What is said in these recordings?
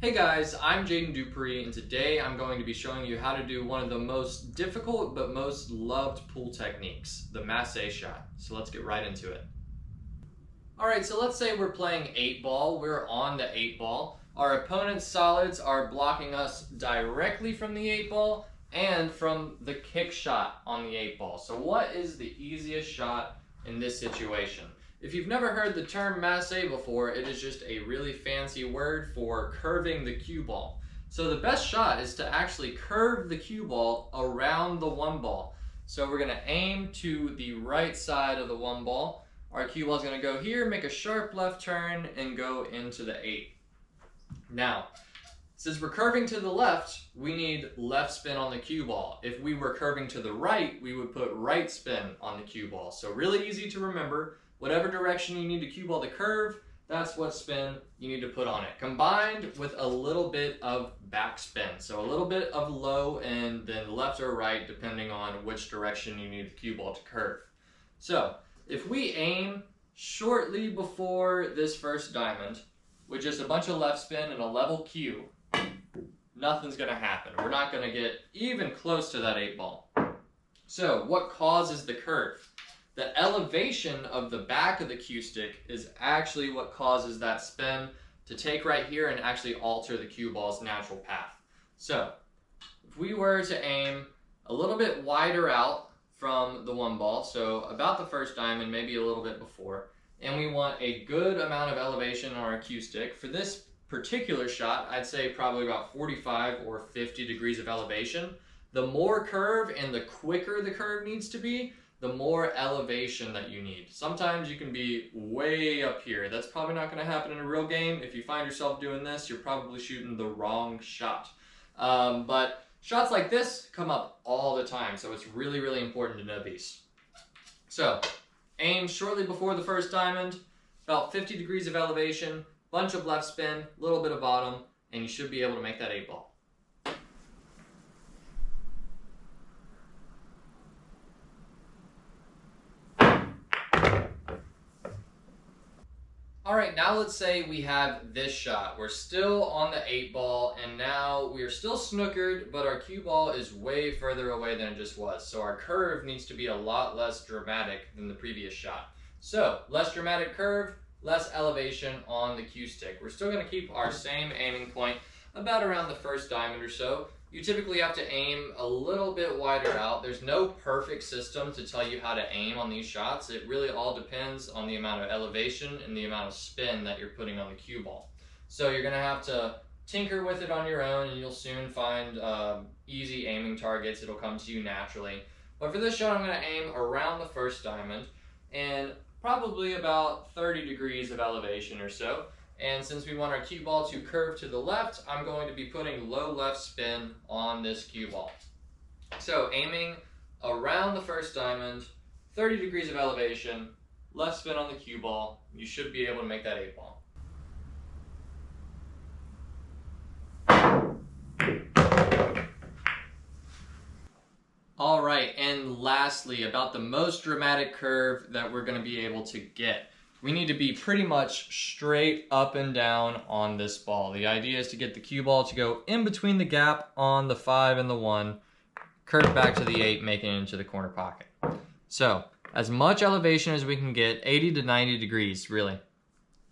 Hey guys, I'm Jaden Dupree, and today I'm going to be showing you how to do one of the most difficult but most loved pool techniques, the Masse shot. So let's get right into it. Alright, so let's say we're playing 8-ball. We're on the 8-ball. Our opponent's solids are blocking us directly from the 8-ball and from the kick shot on the 8-ball. So what is the easiest shot in this situation? If you've never heard the term Massé before, it is just a really fancy word for curving the cue ball. So the best shot is to actually curve the cue ball around the 1-ball. So we're gonna aim to the right side of the 1-ball. Our cue ball is gonna go here, make a sharp left turn, and go into the 8. Now, since we're curving to the left, we need left spin on the cue ball. If we were curving to the right, we would put right spin on the cue ball. So really easy to remember. Whatever direction you need the cue ball to curve, that's what spin you need to put on it. Combined with a little bit of back spin. So a little bit of low and then left or right, depending on which direction you need the cue ball to curve. So if we aim shortly before this first diamond with just a bunch of left spin and a level cue, nothing's gonna happen. We're not gonna get even close to that 8-ball. So what causes the curve? The elevation of the back of the cue stick is actually what causes that spin to take right here and actually alter the cue ball's natural path. So if we were to aim a little bit wider out from the 1-ball, so about the first diamond, maybe a little bit before, and we want a good amount of elevation on our cue stick, for this particular shot, I'd say probably about 45 or 50 degrees of elevation. The more curve and the quicker the curve needs to be, the more elevation that you need. Sometimes you can be way up here. That's probably not gonna happen in a real game. If you find yourself doing this, you're probably shooting the wrong shot. But shots like this come up all the time, so it's really, really important to know these. So, aim shortly before the first diamond, about 50 degrees of elevation, bunch of left spin, little bit of bottom, and you should be able to make that 8-ball. Alright, now let's say we have this shot. We're still on the 8-ball, and now we are still snookered, but our cue ball is way further away than it just was. So our curve needs to be a lot less dramatic than the previous shot. So, less dramatic curve, less elevation on the cue stick. We're still going to keep our same aiming point about around the first diamond or so. You typically have to aim a little bit wider out. There's no perfect system to tell you how to aim on these shots. It really all depends on the amount of elevation and the amount of spin that you're putting on the cue ball. So you're gonna have to tinker with it on your own, and you'll soon find easy aiming targets. It'll come to you naturally. But for this shot, I'm gonna aim around the first diamond and probably about 30 degrees of elevation or so. And since we want our cue ball to curve to the left, I'm going to be putting low left spin on this cue ball. So aiming around the first diamond, 30 degrees of elevation, left spin on the cue ball, you should be able to make that 8-ball. All right, and lastly, about the most dramatic curve that we're going to be able to get. We need to be pretty much straight up and down on this ball. The idea is to get the cue ball to go in between the gap on the 5 and the 1, curve back to the 8, making it into the corner pocket. So, as much elevation as we can get, 80 to 90 degrees, really.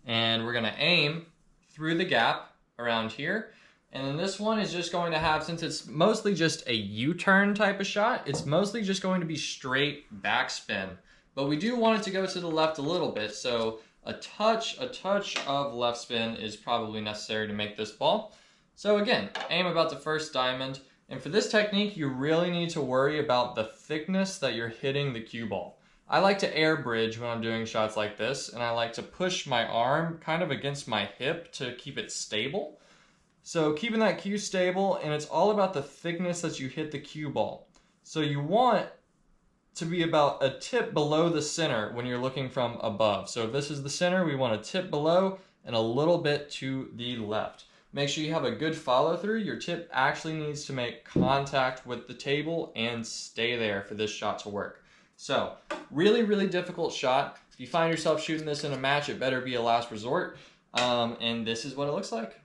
And we're gonna aim through the gap around here. And then this one is just going to have, since it's mostly just a U-turn type of shot, it's mostly just going to be straight backspin. But we do want it to go to the left a little bit, so a touch of left spin is probably necessary to make this ball. So again, aim about the first diamond. And for this technique, you really need to worry about the thickness that you're hitting the cue ball. I like to air bridge when I'm doing shots like this, and I like to push my arm kind of against my hip to keep it stable. So keeping that cue stable, and it's all about the thickness that you hit the cue ball. So you want to be about a tip below the center when you're looking from above. So if this is the center, we want a tip below and a little bit to the left. Make sure you have a good follow through. Your tip actually needs to make contact with the table and stay there for this shot to work. So really, really difficult shot. If you find yourself shooting this in a match, it better be a last resort. And this is what it looks like.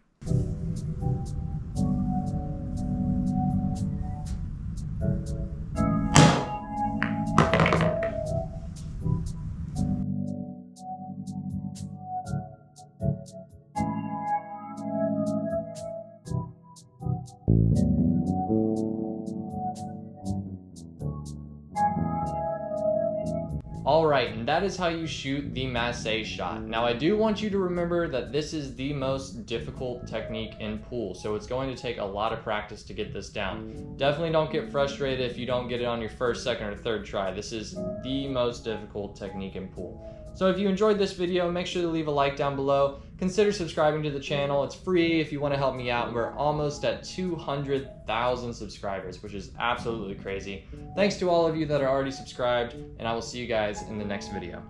Alright, and that is how you shoot the Massé shot. Now I do want you to remember that this is the most difficult technique in pool, so it's going to take a lot of practice to get this down. Definitely don't get frustrated if you don't get it on your first, second, or third try. This is the most difficult technique in pool. So if you enjoyed this video, make sure to leave a like down below. Consider subscribing to the channel. It's free if you want to help me out. We're almost at 200,000 subscribers, which is absolutely crazy. Thanks to all of you that are already subscribed, and I will see you guys in the next video.